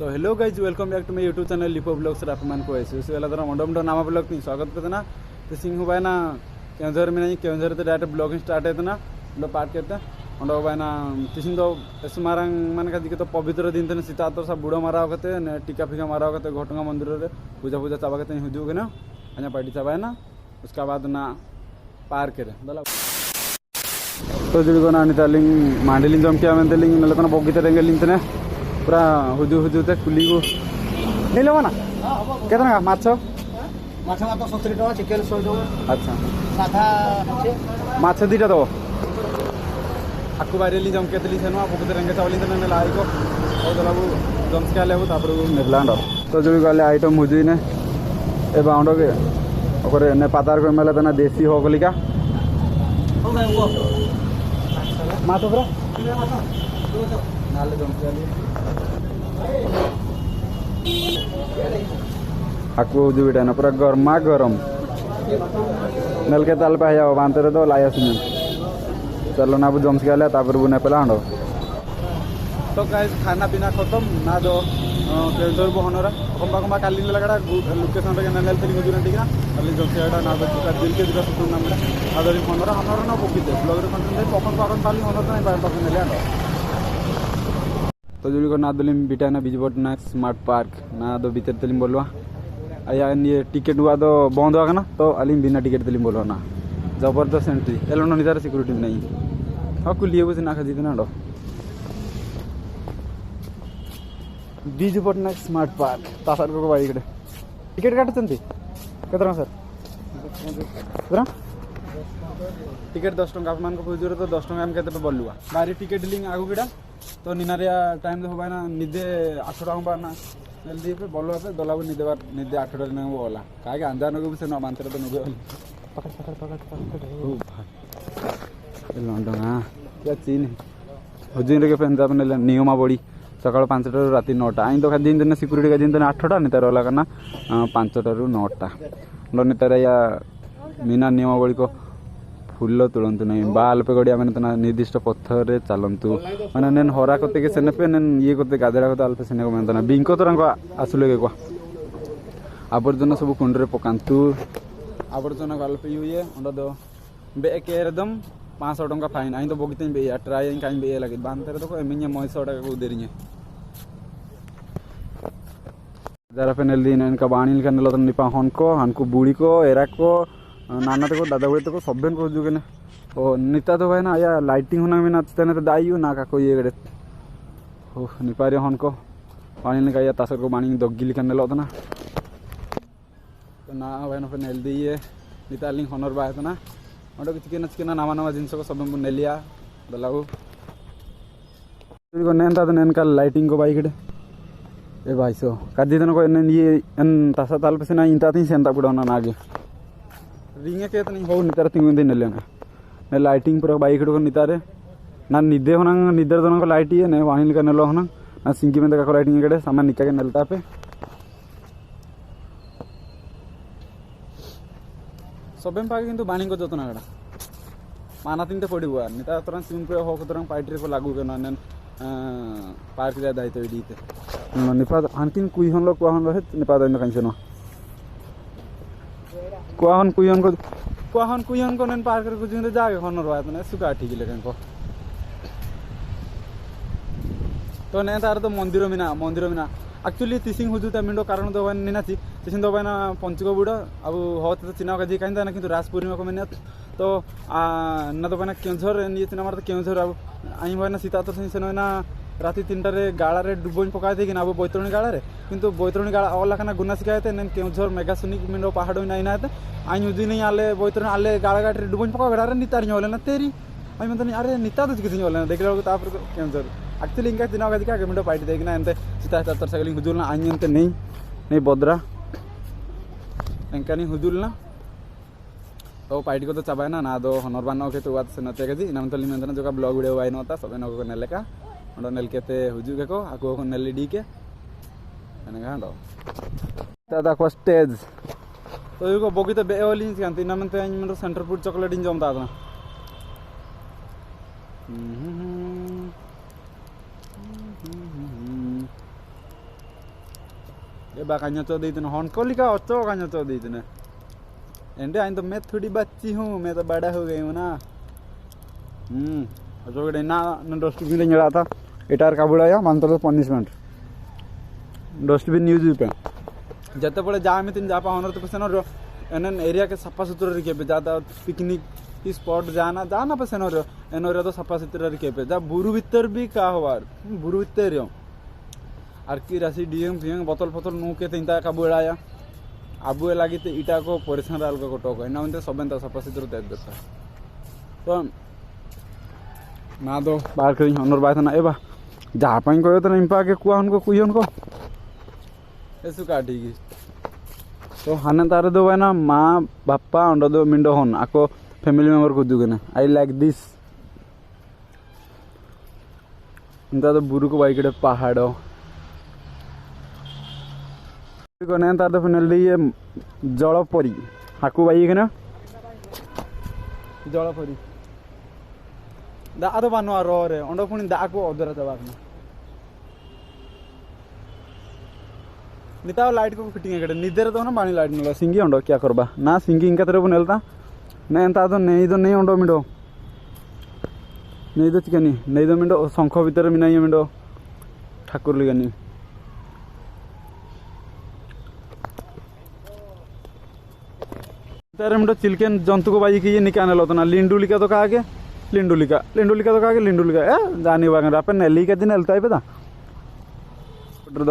तो hello guys welcome back to my YouTube channel लिपो blog से आपमान को ऐसे वाला तरह मंडम नामा ब्लॉग नहीं स्वागत करते ना तो सिंह भाई ना केंझर में नहीं केंझर तो डायरेक्ट ब्लॉगिंग स्टार्ट है ना लो पार्ट करते अंडो भाई ना तिसिंग तो ऐसे मारंग मन का दिखे तो पवित्र दिन थे सीता तो सब बुढ़ो मारा होते टीका फीका मारा होते घटना मंदिर रे पूजा पूजा चाबा के हुजू के ना अना पार्टी चाबा ना उसका बाद ना पार्क रे दला तो जुड़ी ना नितालिंग मांडलिंग जम क्या में लिंग नलकना बगीचा रेंगे लिंग ने पूरा हुजू हुजू ते कुली को नहीं लो ना केतना माछ माछ मात्र 70 टका चिकेन 100 टका अच्छा साधा আছে माछ दीटा दो आकु बारेली जम के तली सेनो बगीचा रेंगे चावली ने लाई को और दलाबू जम के लेबू तापर नेबलांड तो जुड़ी गले आइटम हुजू ने ए बाउंडो के ओकरे ने पातार को मेले तना देसी हो गलिका हो गए वो माछ ओकरा नाले जम के आकु जो बेटा ना पूरा गर्मा गरम नल के ताल पे आया बांधते तो लाया सुन चलो ना जम से गया तापर बुने पे लांडो तो गाइस खाना पीना खत्म ना दो केंदर बहनरा कंबा कंबा काली लगड़ा लोकेशन रे नल थली गुजरा टिका काली जम से ना दो का दिल के दिला सुन नाम आदरी बहनरा हमरा ना पकिते ब्लॉग रे कंटेंट पकन पकन पाली होनो नहीं बाय पकन ले आंडो तो जुड़ी को ना दलिम बिटा ना बिजबट ना स्मार्ट पार्क ना दो भीतर तलिम बोलवा आया ये टिकट हुआ तो बंद हुआ ना तो अलिम बिना टिकट तलिम बोलवा ना जबरदस्त एंट्री एलो नो निदार सिक्योरिटी नहीं हाँ कुलिए बुझे ना खाजी ना बिजू पटनायक स्मार्ट पार्क तासार को बाड़ी कड़े टिकट काटते केतना सर केतना टिकट 10 टका आपमान को बुझुर तो 10 टका हम केते पे बोलुआ बारी टिकट लिंग आगु किडा तो निनारिया टाइम हो ना निदे 8 टका बार ना जल्दी पे बोलो पे दलाबु निदे बार निदे 8 टका ने बोला कागे अंदान को से न मानते तो नुबे पकड़ ओ भाई लंडन हां क्या चीन हुजूर के पंजाब ने नियमा बड़ी सकाळ 5 टा राती 9 टा आई तो दिन दिन सिक्योरिटी का दिन दिन 8 टा नितार वाला करना 5 टा 9 टा नितार या मीना नियमावली को फुल तुलंतु नहीं बाल पे गड़िया मैंने तना निर्दिष्ट पत्थर रे चलंतु माने नेन हरा करते के सेने पे नेन ये करते गादरा करते अल्प सेने को मैंने तना बिंको तो रंग आसुले के को आवर्जना सब कुंड रे पकांतु आवर्जना अल्प ये अंडा दो बे के एकदम 500 टका फाइन आई तो बगिते बे या ट्राई काई बे लगे बांधते तो एमिnya 900 टका को देरिnya जरा पे नेल दिन इनका बाणिल करने लो निपा हनको बूढ़ी को एरा को नाना तो दादा बुढ़े तो सबन को जुगे ना ओ निता तो भाई ना या लाइटिंग होना में नाचते ना तो दाइयो ना का कोई ये हो निपारे हन को पानी ने का तासर को बाणी दगिल करने लो ना तो ना भाई ना फिर नेल दी ये नितालिंग हनर बाय तो ना और किसी के नचके ना नामा नामा जिनस को सब नेलिया दलाऊ को नेन ता तो नेन का लाइटिंग को बाइक ए भाई सो कदी तो को ये एन तासा ताल पे से ना इंता तीन सेंता पुडना ना आगे रिंगे के तो नहीं हो नितार तिंग दिन ले ना लाइटिंग पूरा बाइक को नितारे ना निदे होना निदर दोनों को लाइट है ना वाहिल का नलो होना ना सिंकी में का लाइटिंग के सामान निका के नलता पे सबेम पाके किंतु बाणी को जतना गडा माना तिनते पडिबो निता तरन स्विमिंग पूल हो तरन पाइट्री को लागू के ना पार्क जा दाइते डीते निपा अंतिम कुई हन लो कुहन रहे निपा द कांसे न कुहन कुयन को नन पार्क को जिंदे जागे हन रहा ने सुका ठीक लेकन को तो ने तार तो मंदिर मिना एक्चुअली तिसिंग हुजु त मिंडो कारण दो बन निनाची तिसिंग दो बना पंचको बुडो अब होत तो चिना का जी कांदा ना किंतु रास पूर्णिमा को मिनत तो ना तो बना केंझर नि चिना मार तो केंझर अब आई बना सीता तो से ना राति 3 रे गाड़ा रे डुबोन पकाय दे कि ना अब बैतरणी गाड़ा रे किंतु बैतरणी गाड़ा ओला खाना गुना सिकायते नेन केंझर मेगासोनिक मिंडो पहाड़ो नहीं ना आई हुजु नहीं आले बैतरणी आले गाड़ा गाड़ रे डुबोन पका गाड़ा रे नितार होले ना तेरी आई मन तो अरे निता तो किसी होले ना देख लो तापर केंझर एक्चुअली इनका चिना का दिखा मिंडो पाइट दे कि ना एंते सीता तातर सगली हुजुल ना आई एंते नहीं बदरा एंकानी हुजुल ना तो पाइट को तो चाबा ना दो हनर बानो के तो बात से नते के जी नाम तो लिमेंदना जो का ब्लॉग वीडियो वाई नता सब नो को नेले का अंडो नेल केते हुजु के को आको को नेल डी के अने गांडो दादा को स्टेज तो यो को बोगी तो बेओली कांती ना मनते आई मन सेंटर फूड चॉकलेट इन जमता था बाकान्या चो देते हॉर्न को लिखा अच्छो कान्या चो देते एंडे आई तो मैं थोड़ी बच्ची हूँ मैं तो बड़ा हो गई हूँ ना जो ना डस्टबिन ले रहा था एटार का बुढ़ाया मानते तो पनिशमेंट डस्टबिन न्यूज पे जते बड़े जा में तीन जा पाओ तो पेसेनो एन एरिया के सफा सुथरा रखे पे जाता पिकनिक स्पॉट जाना जाना पे सेनो एन एरिया तो सफा सुथरा रखे पे जा बुरु भीतर भी का हवार बुरु भीतर और कि राशि डीएम फीएम बोतल फोतल नू के तीन का बुढ़ाया आबू लगी तो इटा को परिश्रम अलग को टोक ना सब सफा सुथरा देख देता तो ना तो बाहर कर हनर बाय था ना एबा जहाँ पाई कहो तो इम्पा के कुआ उनको कुछ उनको ऐसे काटी तो हाने तारे दो ना माँ बापा अंडा दो मिंडो हन आको फैमिली मेंबर को दुगने आई लाइक दिस इंता तो बुरु को बाइक पहाड़ो कने तार तो फाइनली ये जलपरी हाकू बाइक ना जलपरी दा तो बानो रे अंडो पुणी दा को अदरा चबाकना निता लाइट को फिटिंग है निदर तो ना पानी लाइट नला सिंगी अंडो क्या करबा ना सिंगी इनका तरफ नेलता ना एंता तो नहीं अंडो मिंडो नहीं तो चिकनी नहीं तो मिंडो शंख भीतर मिनाई मिंडो ठाकुर लिगनी तारे मिंडो चिलकेन जंतु को बाई की निकाने लो तो ना लिंडुलिका तो कहा के लिंडुलिका तो कहा के लिंडुलिका जानी बागन रापन नेली के दिन नेलता है पता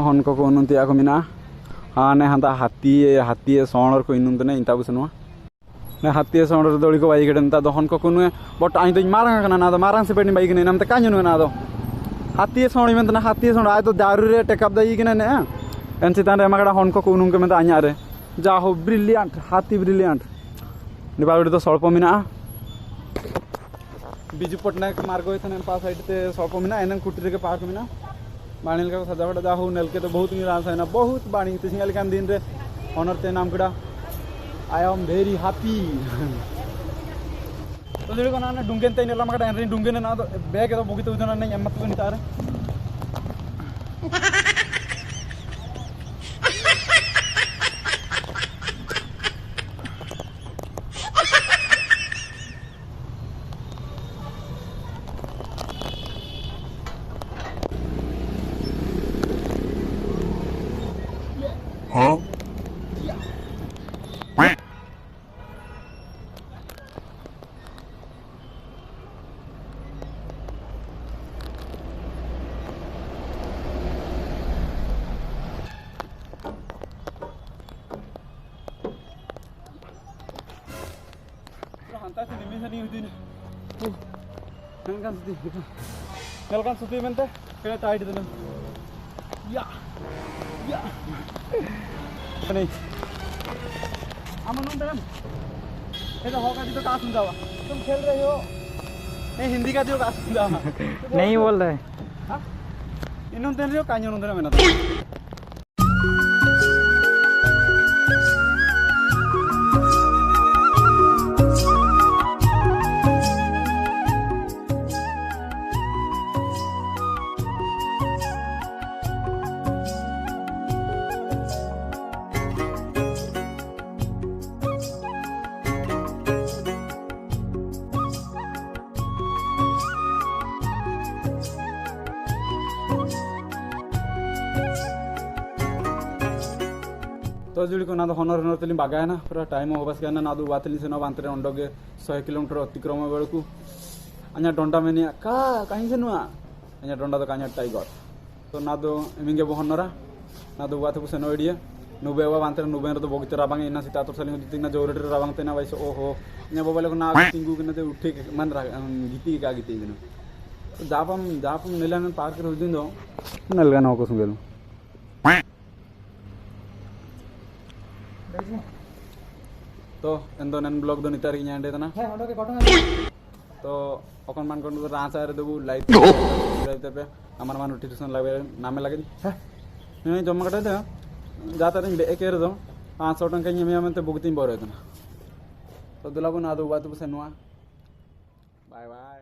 हन को उन्नति आको मिना हाँ ने हाँ हाथी हाथी सौणर को इन्नत ने इंता बुसनुआ ने हाथी सौणर दौड़ी को बाइक ता हन को बट आई तो मारंग ना तो मारंग से पेटी बाइक नहीं नम काजन ना तो हाथी सौणी में ना हाथी सौण आए तो दारू रे टेकअप दी कि ने एन चितान मागड़ा हन को उनुम के मैं आरे जा हो ब्रिलियंट हाथी ब्रिलियंट निपागुड़ी तो स्वल्प मिना बिजू पटनायक मार्ग होता पास साइड ते स्वल्प मिना एन कुटी के पार्क मिना बाणी का सजावट जा हो नेल के तो बहुत निराश है ना बहुत बाणी सिंगाल कान दिन रे ऑनर ते नाम कड़ा आई एम वेरी हैप्पी तो जेडी को ना डुंगेन ते नेला मका एनरी डुंगेन ना तो बैग तो बोगी तो उदना नहीं एमत को नितार Huh? Nelkan suti mente kena tight itu ya ya नहीं अमन उन ये तो होगा तो कहाँ समझावा तुम खेल रहे हो नहीं हिंदी का दियो कहाँ समझावा नहीं बोल रहे हाँ इन्होंने रहे हो कान्यों उन्होंने मैंने तो तो जुड़ी को ना तो हनर हनर तली बागा है ना पूरा टाइम हो बस ना दो बातली से ना बांतरे अंडोगे 100 किलोमीटर अतिक्रम बेलू अना डंडा में कहीं से नुआ अना डंडा तो कहीं टाइगर तो ना दो एमिंगे बो हनरा ना दो बात को से नोडिए नुबे वा बांतरे नुबे तो बगीचे राबांग इना सीता तो सलिंग दिना जोरेट राबांग तेना वैसे ओहो ने बोले को ना तिंगू के ना उठे मन गीती का गीती तो जापम नेला पार्क रे दिन दो नलगा ना को सुगेलो तो एंदो नन ब्लॉग दो नितार की आंडे तना है के घटना तो अकन मान कोन तो रांचा रे देबू लाइट लाइट पे अमर मान नोटिफिकेशन लागे नामे लागे है नहीं जम्मा कटा दे जाता रे एक रे दो 500 टंका नियम में तो बुगती बरो तना तो दुलाबू ना दो बात से नुआ बाय बाय